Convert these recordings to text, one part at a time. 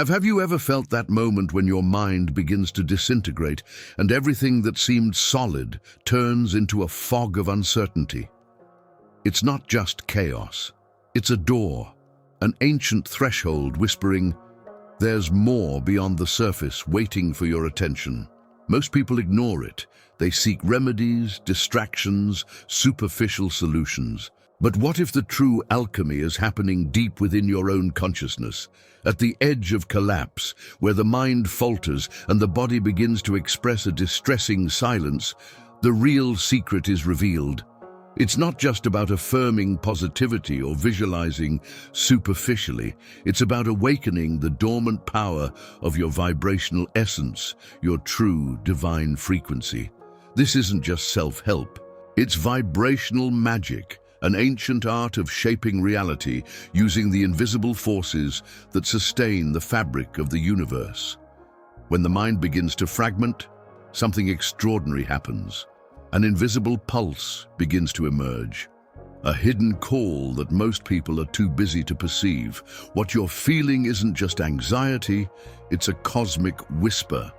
Have you ever felt that moment when your mind begins to disintegrate and everything that seemed solid turns into a fog of uncertainty? It's not just chaos. It's a door, an ancient threshold whispering, "There's more beyond the surface waiting for your attention." Most people ignore it. They seek remedies, distractions, superficial solutions. But what if the true alchemy is happening deep within your own consciousness, at the edge of collapse, where the mind falters and the body begins to express a distressing silence? The real secret is revealed. It's not just about affirming positivity or visualizing superficially. It's about awakening the dormant power of your vibrational essence, your true divine frequency. This isn't just self-help. It's vibrational magic, an ancient art of shaping reality using the invisible forces that sustain the fabric of the universe. When the mind begins to fragment, something extraordinary happens. An invisible pulse begins to emerge, a hidden call that most people are too busy to perceive. What you're feeling isn't just anxiety, it's a cosmic whisper,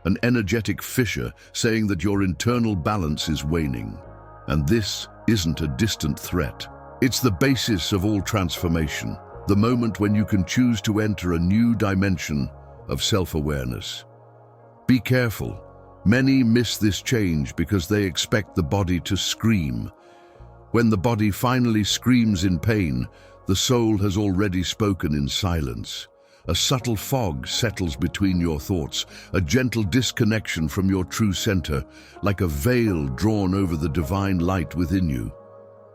an energetic fissure saying that your internal balance is waning. And this isn't a distant threat. It's the basis of all transformation, the moment when you can choose to enter a new dimension of self-awareness. Be careful. Many miss this change because they expect the body to scream. When the body finally screams in pain, the soul has already spoken in silence. A subtle fog settles between your thoughts, a gentle disconnection from your true center, like a veil drawn over the divine light within you.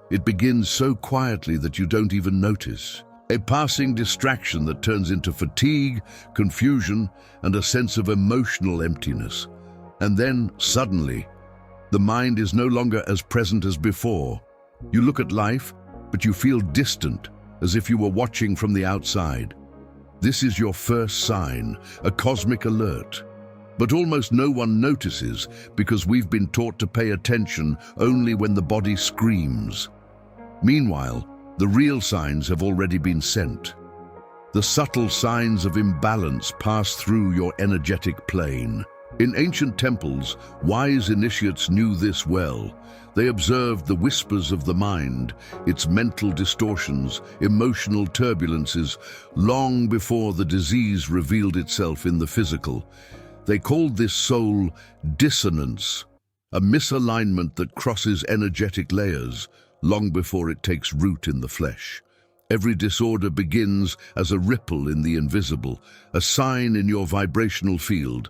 It begins so quietly that you don't even notice. A passing distraction that turns into fatigue, confusion, and a sense of emotional emptiness. And then, suddenly, the mind is no longer as present as before. You look at life, but you feel distant, as if you were watching from the outside. This is your first sign, a cosmic alert. But almost no one notices because we've been taught to pay attention only when the body screams. Meanwhile, the real signs have already been sent. The subtle signs of imbalance pass through your energetic plane. In ancient temples, wise initiates knew this well. They observed the whispers of the mind, its mental distortions, emotional turbulences, long before the disease revealed itself in the physical. They called this soul dissonance, a misalignment that crosses energetic layers long before it takes root in the flesh. Every disorder begins as a ripple in the invisible, a sign in your vibrational field,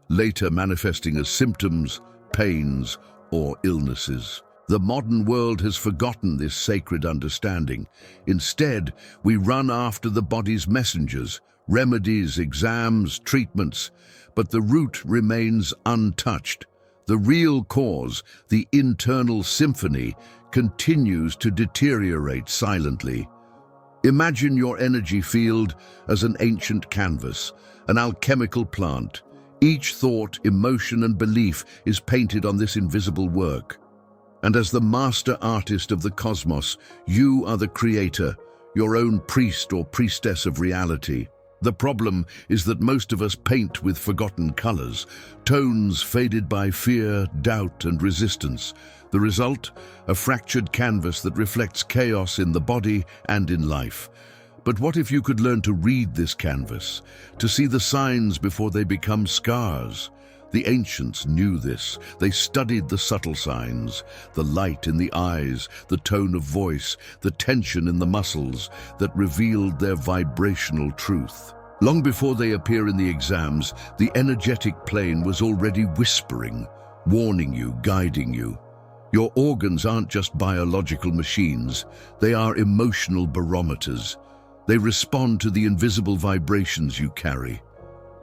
later manifesting as symptoms, pains, or illnesses. The modern world has forgotten this sacred understanding. Instead, we run after the body's messengers, remedies, exams, treatments, but the root remains untouched. The real cause, the internal symphony, continues to deteriorate silently. Imagine your energy field as an ancient canvas, an alchemical plant. Each thought, emotion, and belief is painted on this invisible work. And as the master artist of the cosmos, you are the creator, your own priest or priestess of reality. The problem is that most of us paint with forgotten colors, tones faded by fear, doubt, and resistance. The result? A fractured canvas that reflects chaos in the body and in life. But what if you could learn to read this canvas, to see the signs before they become scars? The ancients knew this. They studied the subtle signs, the light in the eyes, the tone of voice, the tension in the muscles that revealed their vibrational truth. Long before they appear in the exams, the energetic plane was already whispering, warning you, guiding you. Your organs aren't just biological machines, they are emotional barometers. They respond to the invisible vibrations you carry.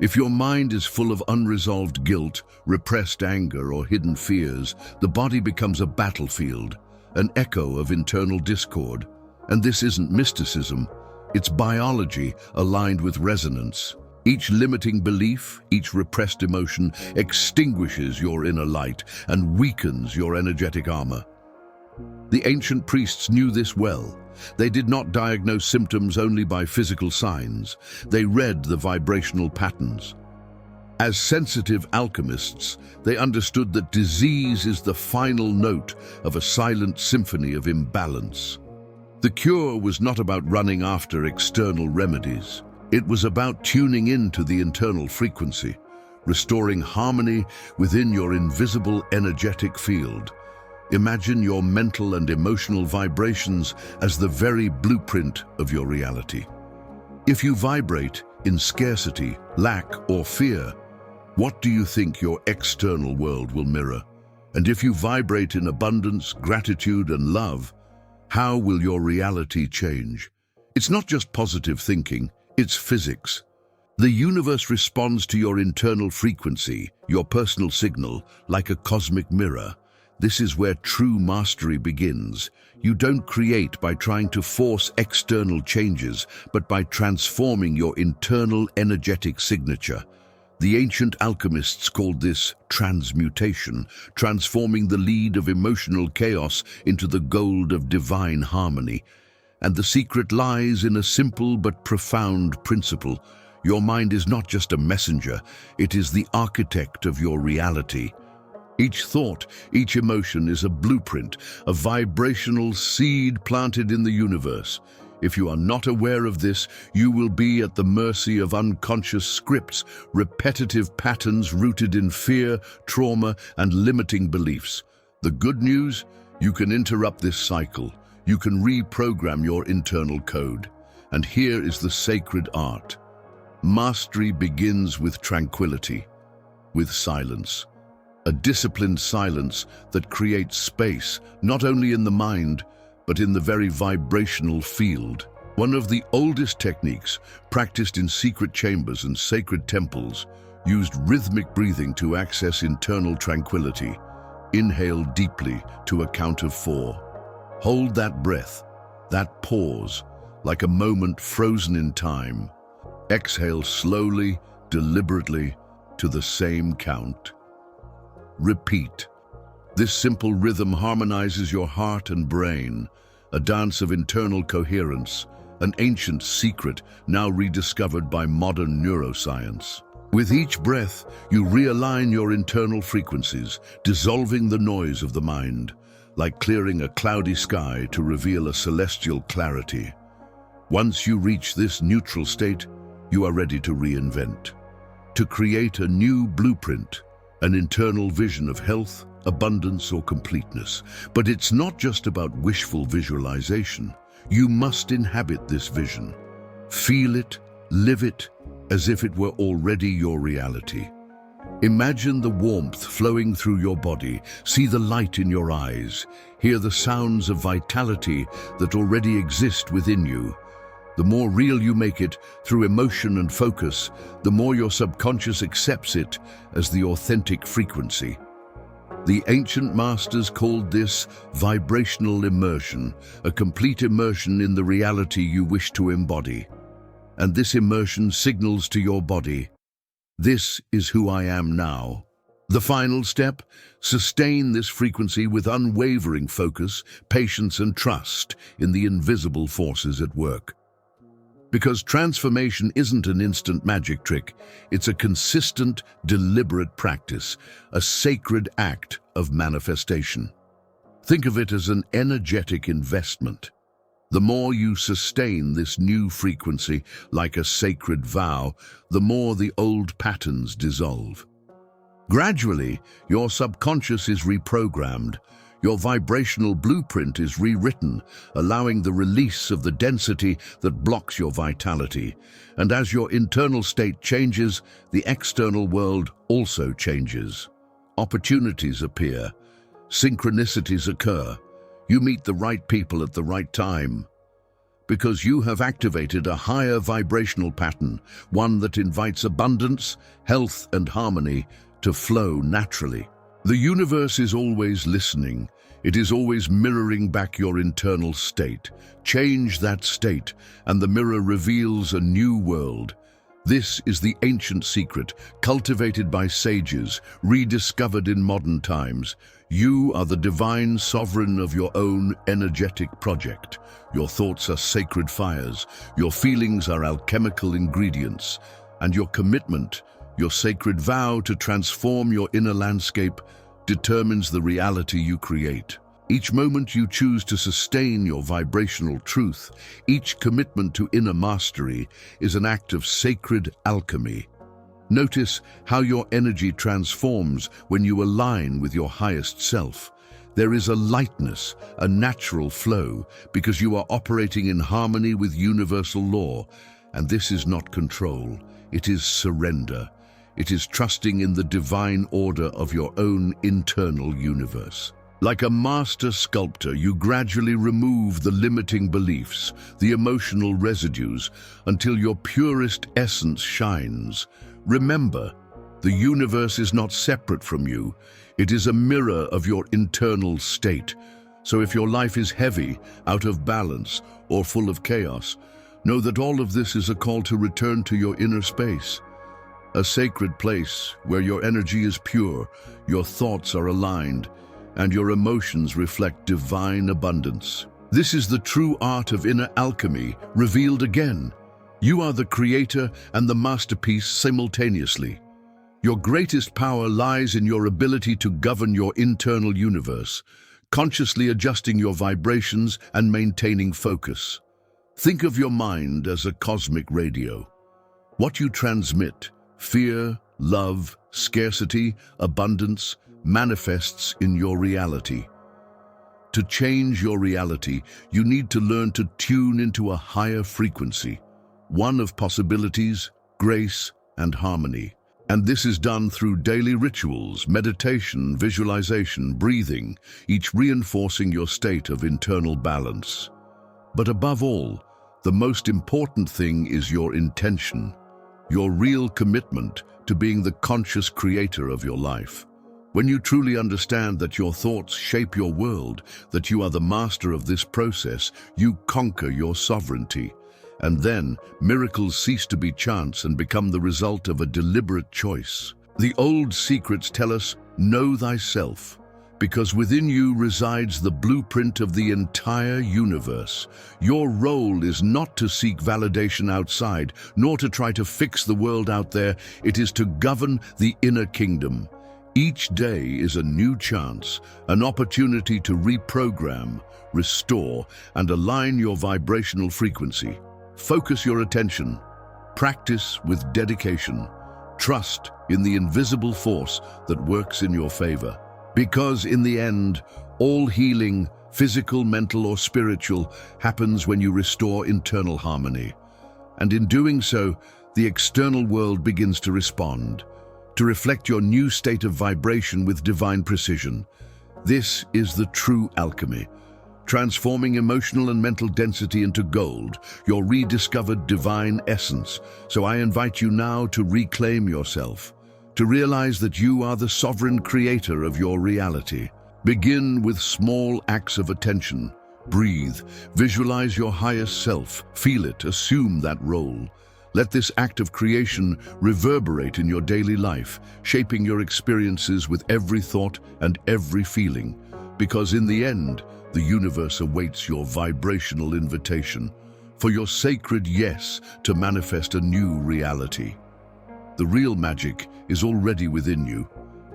If your mind is full of unresolved guilt, repressed anger, or hidden fears, the body becomes a battlefield, an echo of internal discord. And this isn't mysticism, it's biology aligned with resonance. Each limiting belief, each repressed emotion extinguishes your inner light and weakens your energetic armor. The ancient priests knew this well. They did not diagnose symptoms only by physical signs. They read the vibrational patterns. As sensitive alchemists, they understood that disease is the final note of a silent symphony of imbalance. The cure was not about running after external remedies. It was about tuning into the internal frequency, restoring harmony within your invisible energetic field. Imagine your mental and emotional vibrations as the very blueprint of your reality. If you vibrate in scarcity, lack, or fear, what do you think your external world will mirror? And if you vibrate in abundance, gratitude, and love, how will your reality change? It's not just positive thinking, it's physics. The universe responds to your internal frequency, your personal signal, like a cosmic mirror. This is where true mastery begins. You don't create by trying to force external changes, but by transforming your internal energetic signature. The ancient alchemists called this transmutation, transforming the lead of emotional chaos into the gold of divine harmony. And the secret lies in a simple but profound principle. Your mind is not just a messenger, it is the architect of your reality. Each thought, each emotion is a blueprint, a vibrational seed planted in the universe. If you are not aware of this, you will be at the mercy of unconscious scripts, repetitive patterns rooted in fear, trauma, and limiting beliefs. The good news? You can interrupt this cycle. You can reprogram your internal code. And here is the sacred art. Mastery begins with tranquility, with silence. A disciplined silence that creates space, not only in the mind, but in the very vibrational field. One of the oldest techniques, practiced in secret chambers and sacred temples, used rhythmic breathing to access internal tranquility. Inhale deeply to a count of 4. Hold that breath, that pause, like a moment frozen in time. Exhale slowly, deliberately, to the same count. Repeat. This simple rhythm harmonizes your heart and brain, a dance of internal coherence, an ancient secret now rediscovered by modern neuroscience. With each breath, you realign your internal frequencies, dissolving the noise of the mind, like clearing a cloudy sky to reveal a celestial clarity. Once you reach this neutral state, you are ready to reinvent, to create a new blueprint, an internal vision of health, abundance, or completeness. But it's not just about wishful visualization. You must inhabit this vision. Feel it, live it, as if it were already your reality. Imagine the warmth flowing through your body, see the light in your eyes, hear the sounds of vitality that already exist within you. The more real you make it through emotion and focus, the more your subconscious accepts it as the authentic frequency. The ancient masters called this vibrational immersion, a complete immersion in the reality you wish to embody. And this immersion signals to your body, this is who I am now. The final step, sustain this frequency with unwavering focus, patience, and trust in the invisible forces at work. Because transformation isn't an instant magic trick, it's a consistent, deliberate practice, a sacred act of manifestation. Think of it as an energetic investment. The more you sustain this new frequency like a sacred vow, the more the old patterns dissolve. Gradually, your subconscious is reprogrammed. Your vibrational blueprint is rewritten, allowing the release of the density that blocks your vitality. And as your internal state changes, the external world also changes. Opportunities appear. Synchronicities occur. You meet the right people at the right time. Because you have activated a higher vibrational pattern, one that invites abundance, health, and harmony to flow naturally. The universe is always listening. It is always mirroring back your internal state. Change that state, and the mirror reveals a new world. This is the ancient secret, cultivated by sages, rediscovered in modern times. You are the divine sovereign of your own energetic project. Your thoughts are sacred fires, your feelings are alchemical ingredients, and your commitment, your sacred vow to transform your inner landscape, determines the reality you create. Each moment you choose to sustain your vibrational truth, each commitment to inner mastery, is an act of sacred alchemy. Notice how your energy transforms when you align with your highest self. There is a lightness, a natural flow, because you are operating in harmony with universal law. And this is not control, it is surrender. It is trusting in the divine order of your own internal universe. Like a master sculptor, you gradually remove the limiting beliefs, the emotional residues, until your purest essence shines. Remember, the universe is not separate from you. It is a mirror of your internal state. So if your life is heavy, out of balance, or full of chaos, know that all of this is a call to return to your inner space. A sacred place where your energy is pure, your thoughts are aligned, and your emotions reflect divine abundance. This is the true art of inner alchemy, revealed again. You are the creator and the masterpiece simultaneously. Your greatest power lies in your ability to govern your internal universe, consciously adjusting your vibrations and maintaining focus. Think of your mind as a cosmic radio. What you transmit, fear, love, scarcity, abundance, manifests in your reality. To change your reality, you need to learn to tune into a higher frequency, one of possibilities, grace, and harmony. And this is done through daily rituals, meditation, visualization, breathing, each reinforcing your state of internal balance. But above all, the most important thing is your intention, your real commitment to being the conscious creator of your life. When you truly understand that your thoughts shape your world, that you are the master of this process, you conquer your sovereignty. And then, miracles cease to be chance and become the result of a deliberate choice. The old secrets tell us, know thyself, because within you resides the blueprint of the entire universe. Your role is not to seek validation outside, nor to try to fix the world out there. It is to govern the inner kingdom. Each day is a new chance, an opportunity to reprogram, restore, and align your vibrational frequency. Focus your attention, practice with dedication, trust in the invisible force that works in your favor. Because in the end, all healing, physical, mental, or spiritual, happens when you restore internal harmony. And in doing so, the external world begins to respond, to reflect your new state of vibration with divine precision. This is the true alchemy, transforming emotional and mental density into gold, your rediscovered divine essence. So I invite you now to reclaim yourself, to realize that you are the sovereign creator of your reality. Begin with small acts of attention. Breathe, visualize your highest self, feel it, assume that role. Let this act of creation reverberate in your daily life, shaping your experiences with every thought and every feeling. Because in the end, the universe awaits your vibrational invitation for your sacred yes to manifest a new reality. The real magic is already within you.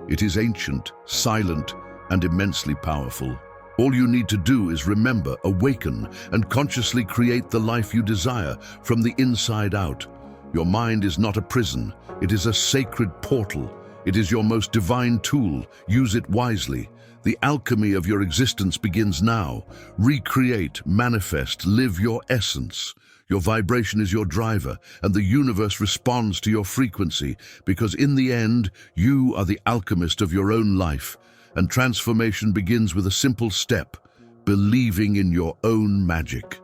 It is ancient, silent, and immensely powerful. All you need to do is remember, awaken, and consciously create the life you desire from the inside out. Your mind is not a prison. It is a sacred portal. It is your most divine tool. Use it wisely. The alchemy of your existence begins now. Recreate, manifest, live your essence. Your vibration is your driver, and the universe responds to your frequency, because in the end, you are the alchemist of your own life. And transformation begins with a simple step, believing in your own magic.